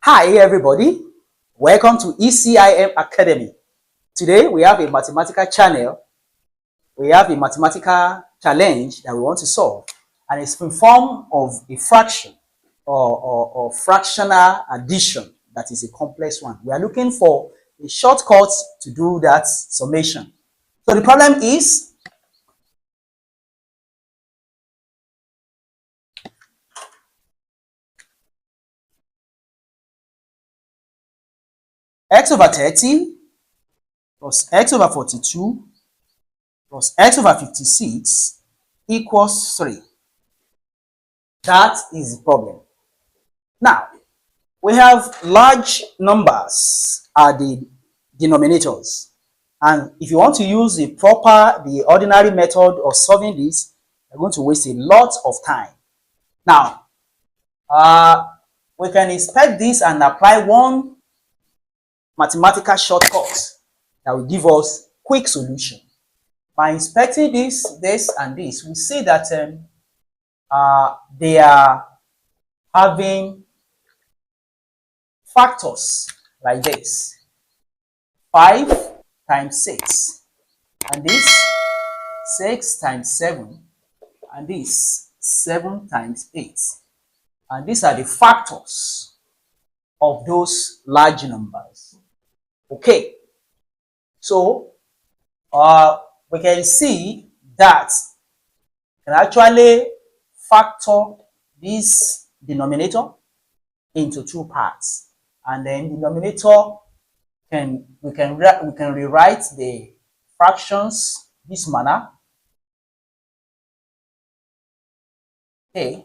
Hi everybody, welcome to ECIM Academy. Today we have a mathematical channel. We have a mathematical challenge that we want to solve, and it's in form of a fraction or fractional addition that is a complex one. We are looking for a shortcut to do that summation. So the problem is x over 30 plus x over 42 plus x over 56 equals 3. That is the problem. Now, we have large numbers are the denominators. And if you want to use the ordinary method of solving this, you're going to waste a lot of time. Now, we can inspect this and apply one mathematical shortcut that will give us quick solution. By inspecting this, and this, we see that they are having factors like this: 5 times 6, and this 6 times 7, and this 7 times 8. And these are the factors of those large numbers. Okay, so we can see that we can actually factor this denominator into two parts, and then denominator we can rewrite the fractions this manner. Okay,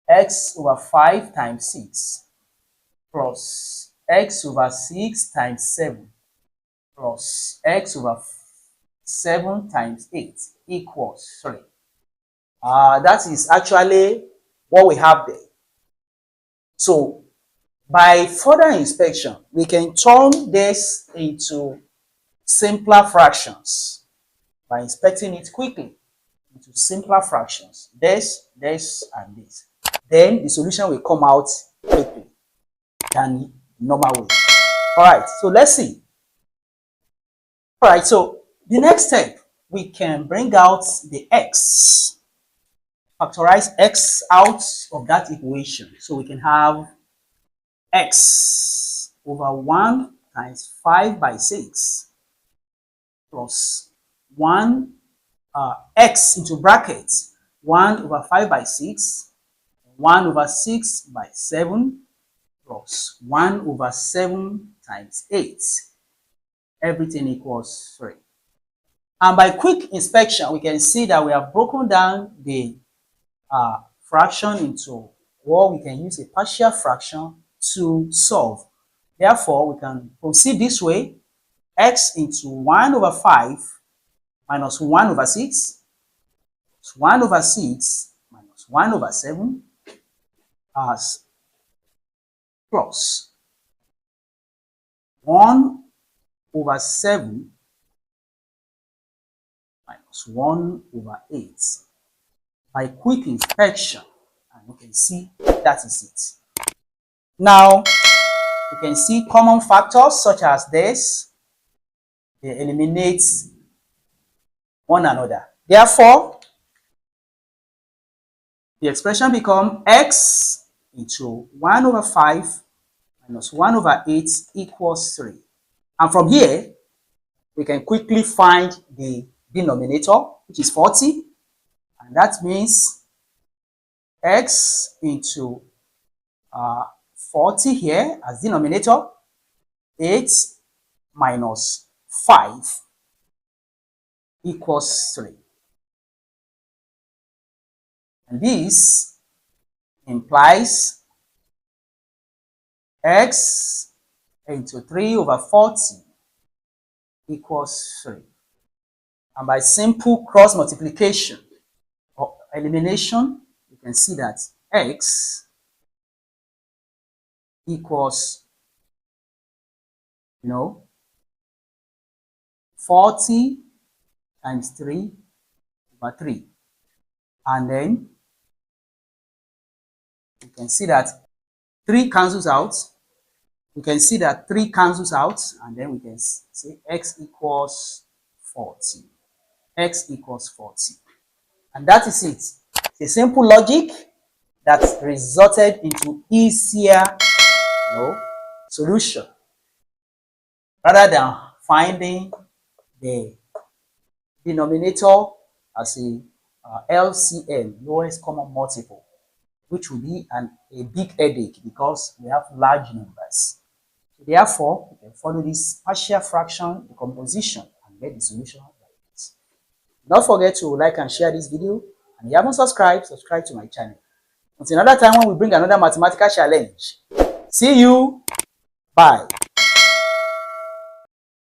x over 5 times 6 plus x over 6 times 7 plus x over 7 times 8 equals 3. That is actually what we have there. So by further inspection, we can turn this into simpler fractions by inspecting it quickly into simpler fractions. This, and this. Then the solution will come out quickly than normal way. Alright, so let's see. Alright, so the next step, we can bring out the x. Factorize x out of that equation. So we can have x over 1 times 5 by 6 plus 1 x into brackets 1 over 5 by 6, 1 over 6 by 7 plus 1 over 7 times 8. Everything equals 3. And by quick inspection, we can see that we have broken down the fraction into what we can use a partial fraction to solve. Therefore, we can proceed this way: x into 1 over 5 minus 1 over 6 plus 1 over 6 minus 1 over 7 as plus 1 over 7 minus 1 over 8. By quick inspection, and we can see that is it. Now, we can see common factors such as this. They eliminate one another. Therefore, the expression becomes x into 1 over 5 minus 1 over 8 equals 3. And from here, we can quickly find the denominator, which is 40. And that means x into 40 here as denominator, 8 minus 5 equals 3. And this implies x into 3 over 40 equals 3. And by simple cross multiplication or elimination, you can see that x equals 40 times 3 over 3. And then you can see that 3 cancels out. We can see that 3 cancels out, and then we can say x equals 40. X equals 40. And that is it. It's a simple logic that resulted into easier solution rather than finding the denominator as a LCM, lowest common multiple, which will be a big headache because we have large numbers. So therefore, we can follow this partial fraction decomposition and get the solution like this. Don't forget to like and share this video. And if you haven't subscribed, subscribe to my channel. Until another time when we bring another mathematical challenge. See you. Bye.